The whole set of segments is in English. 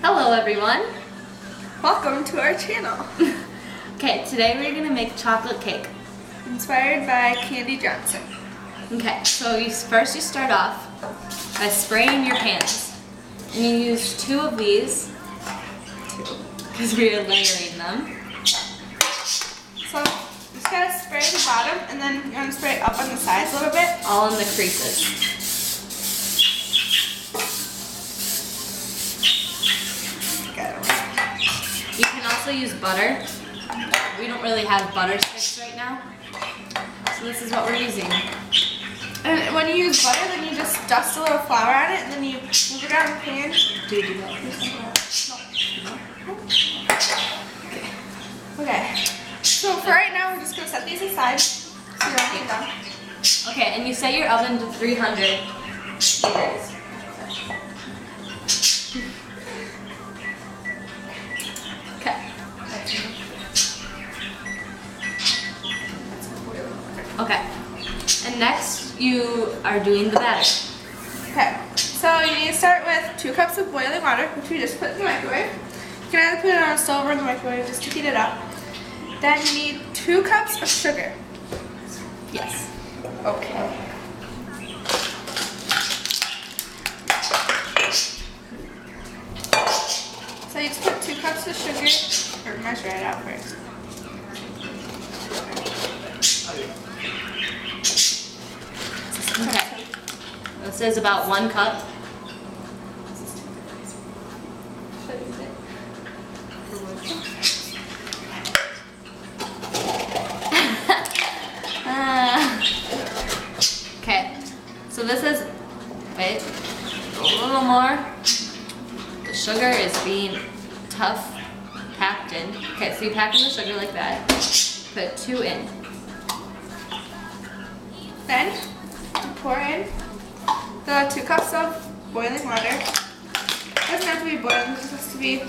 Hello everyone! Welcome to our channel. Okay, today we're going to make chocolate cake. Inspired by Candy Johnson. Okay, so first you start off by spraying your pans. And you use 2 of these, because we are layering them. So you just gotta spray the bottom and then you want to spray up on the sides a little bit. All in the creases. You can also use butter. We don't really have butter sticks right now. So this is what we're using. And when you use butter, then you just dust a little flour on it and then you move it around the pan. Do you do that? Okay. So for right now, we're just gonna set these aside so you don't need them. Okay, and you set your oven to 300 degrees. Okay. Okay. And next, you are doing the batter. Okay. So you need to start with 2 cups of boiling water, which we just put in the microwave. You can either put it on a stove or in the microwave just to heat it up. Then you need 2 cups of sugar. Yes. Okay. So you just put 2 cups of sugar, or measure it out first. Okay. This is about 1 cup. Okay. So this is, wait, a little more. The sugar is being tough packed in. Okay, so you pack in the sugar like that. Put 2 in. Then you pour in the 2 cups of boiling water. It doesn't have to be boiling, it just has to be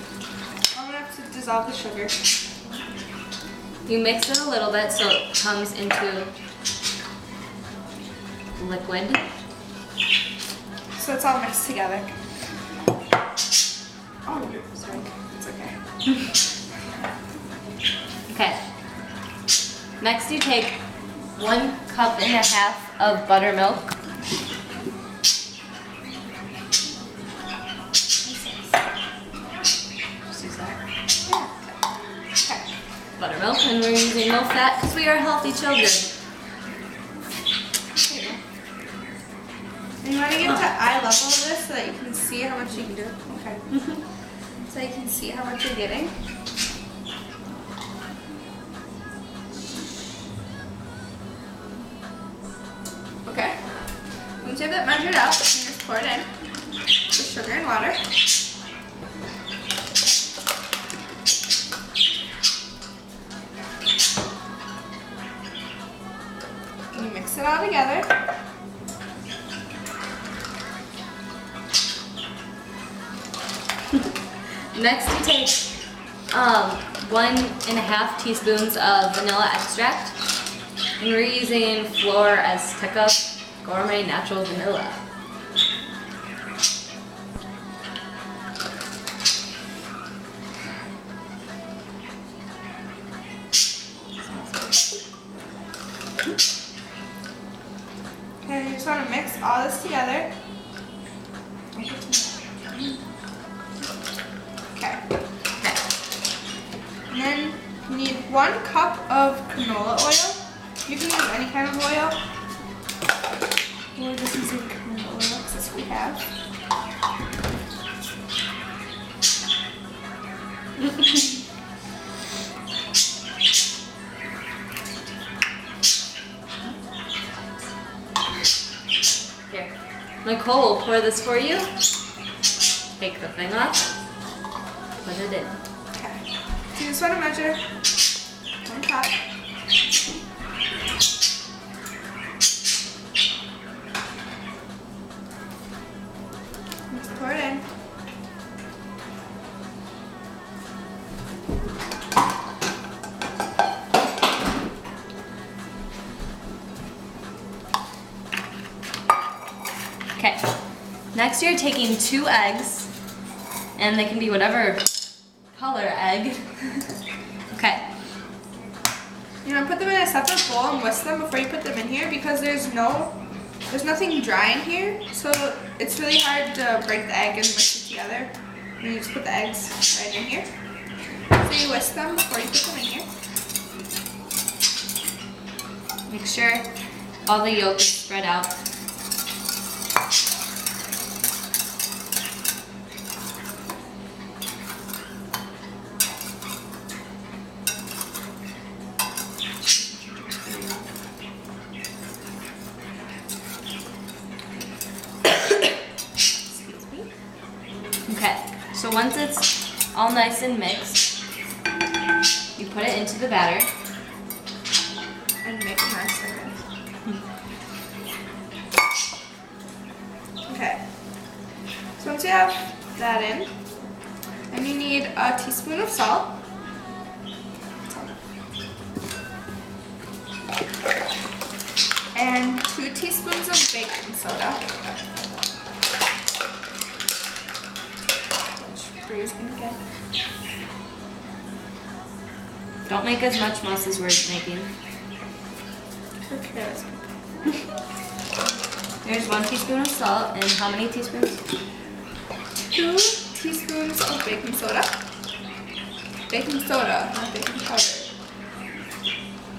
warm enough to dissolve the sugar. You mix it a little bit so it comes into liquid. So it's all mixed together. Oh, sorry. It's okay. Okay. Next you take 1.5 cups of buttermilk. Okay. Buttermilk, and we're using no fat because we are healthy children. And you want to get to eye level of this so that you can see how much you can do. Okay. So you can see how much you're getting. Okay. Once you have that measured out, you just pour it in with sugar and water. And you mix it all together. Next you take 1.5 teaspoons of vanilla extract. And we're using Flor Azteca Gourmet Natural Vanilla. And you just want to mix all this together. Okay. And then you need 1 cup of canola oil. You can use any kind of oil. We're just using canola oil because that's what we have. Here. Nicole will pour this for you. Take the thing off. Put it in. Okay. So you just want to measure 1 cup. Just pour it in. Okay. Next you're taking 2 eggs And they can be whatever color egg. Okay. You know, put them in a separate bowl and whisk them before you put them in here because there's nothing dry in here, so it's really hard to break the egg and whisk it together. And you just put the eggs right in here. So you whisk them before you put them in here. Make sure all the yolk is spread out. Okay, so once it's all nice and mixed, you put it into the batter. And make a mess of it. Okay. So once you have that in, then you need a teaspoon of salt. And 2 teaspoons of baking soda. Which Bree's gonna get. Don't make as much mess as we're making. Okay. There's 1 teaspoon of salt, and how many teaspoons? 2 teaspoons of baking soda. Baking soda, not baking powder.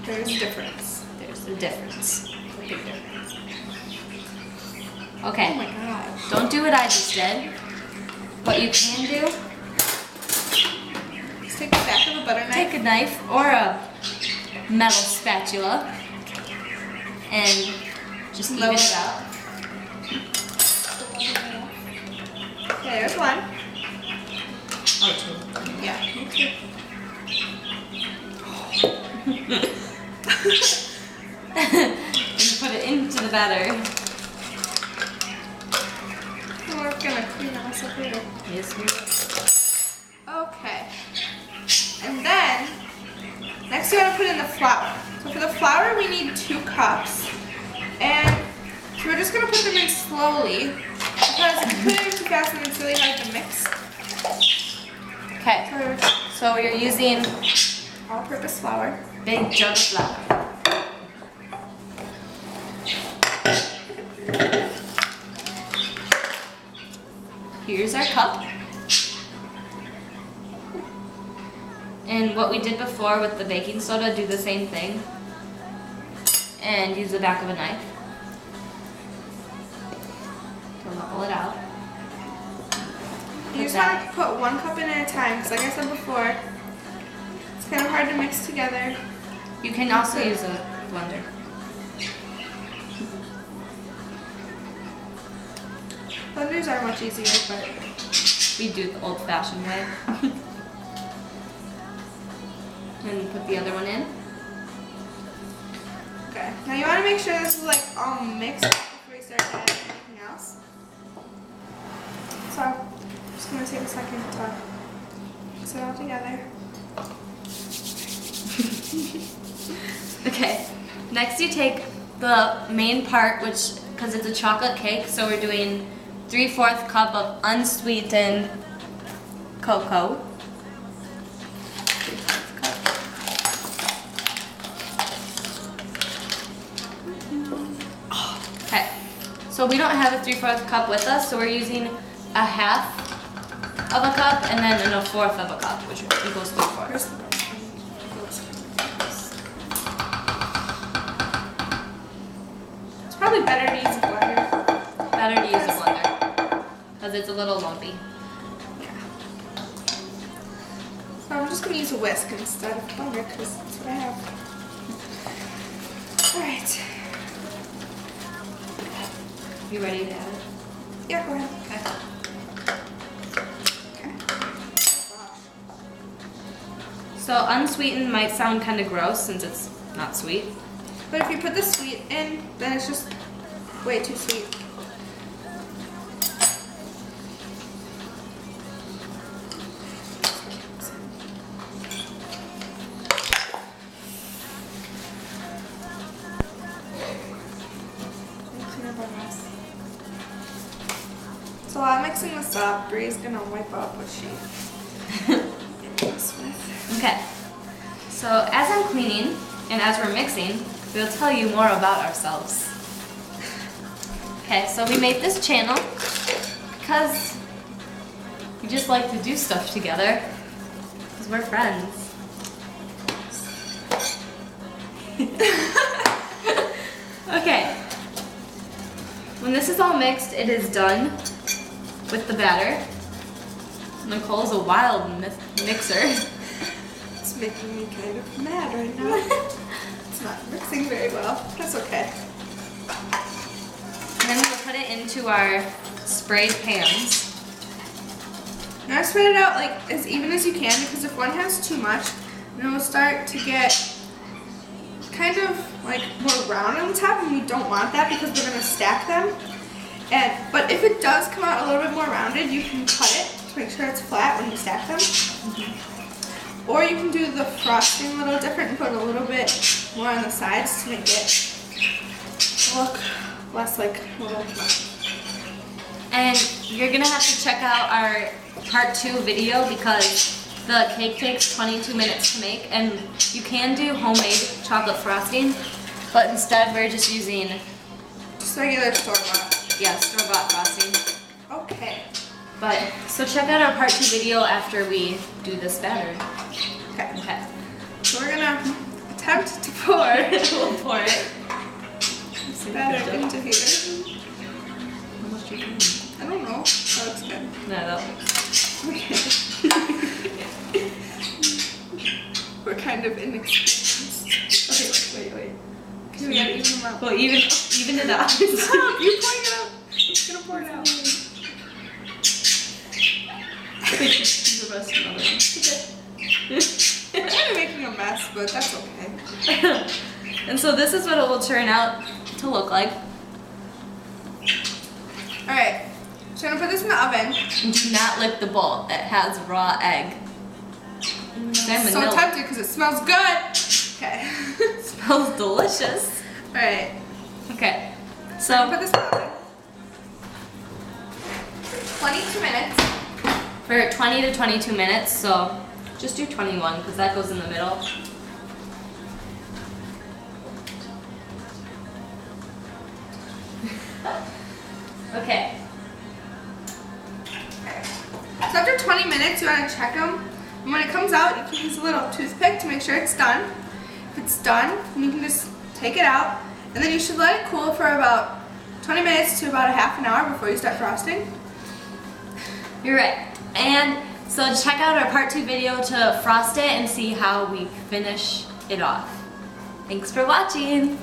There's a difference. There's a difference. A big difference. Oh Okay, my gosh. don't do what I just did. What you can do, Just take the back of a butter knife. take a knife or a metal spatula and just even it out. Okay, there's 1. Oh, 2. Yeah. And put it into the batter. We're gonna clean that mess up later. Yes, we will. Okay. And then, next you want to put in the flour. So for the flour, we need 2 cups. And so we're just going to put them in slowly. Because if you put it in too fast, then it's really hard to mix. Okay, so you're using All-purpose flour. big jug of flour. Here's our cup. And what we did before with the baking soda, do the same thing. And use the back of a knife to level it out. You just want to put 1 cup in at a time. Because like I said before, it's kind of hard to mix together. You can also use a blender. Blenders are much easier, but We do the old-fashioned way. And put the other one in. okay. Now you want to make sure this is like all mixed before you start adding anything else. So I'm just going to take a second to mix it all together. Okay. Next you take the main part, which, because it's a chocolate cake, so we're doing 3/4 cup of unsweetened cocoa. Okay, so we don't have a 3/4 cup with us, so we're using a 1/2 of a cup and then a 1/4 of a cup, which equals 3/4. It's probably better to use a blender. Better to use a blender because it's a little lumpy. Yeah. So I'm just going to use a whisk instead of a blender because that's what I have. Alright. You ready to add it? Yeah, go ahead. Okay. Okay. So unsweetened might sound kind of gross since it's not sweet. But if you put the sweet in, then it's just way too sweet. So while I'm mixing this this up. Bree's gonna wipe up what she with. Okay. So as I'm cleaning and as we're mixing, we'll tell you more about ourselves. Okay, so we made this channel because we just like to do stuff together because we're friends. Okay. When this is all mixed, it is done with the batter. Nicole's a wild mixer. It's making me kind of mad right now. It's not mixing very well. That's okay. And then we'll put it into our sprayed pans. Now spread it out like as even as you can, because if one has too much, then it will start to get kind of like more round on the top, and we don't want that because we're going to stack them. But if it does come out a little bit more rounded, you can cut it to make sure it's flat when you stack them. Or you can do the frosting a little different and put a little bit more on the sides to make it look less like little. And you're gonna have to check out our part 2 video because the cake takes 22 minutes to make, and you can do homemade chocolate frosting, but instead we're just using Just regular store-bought. store-bought frosting. Okay. But so check out our part 2 video after we do this batter. Okay. Okay. So we're gonna attempt to pour We'll pour it. batter into here. How much do you think? I don't know. That looks good. No, that Okay. We're kind of inexperienced. Okay, wait. Okay, we gotta even them out. Well, even it out. Stop! You pouring it out. It's gonna pour it out. The rest of another We're kind of making a mess, but that's okay. one. And so this is what it will turn out to look like. Alright. So I'm gonna put this in the oven. And do not lick the bowl. It has raw egg. I'm so tempted because it smells good. Okay. It smells delicious. Alright. Okay. Put So this in the oven. 22 minutes. for 20 to 22 minutes, so just do 21 because that goes in the middle. Okay. So after 20 minutes, you want to check them. And when it comes out, you can use a little toothpick to make sure it's done. If it's done, then you can just take it out. And then you should let it cool for about 20 minutes to about a half an hour before you start frosting. You're right. And so check out our part 2 video to frost it and see how we finish it off. Thanks for watching.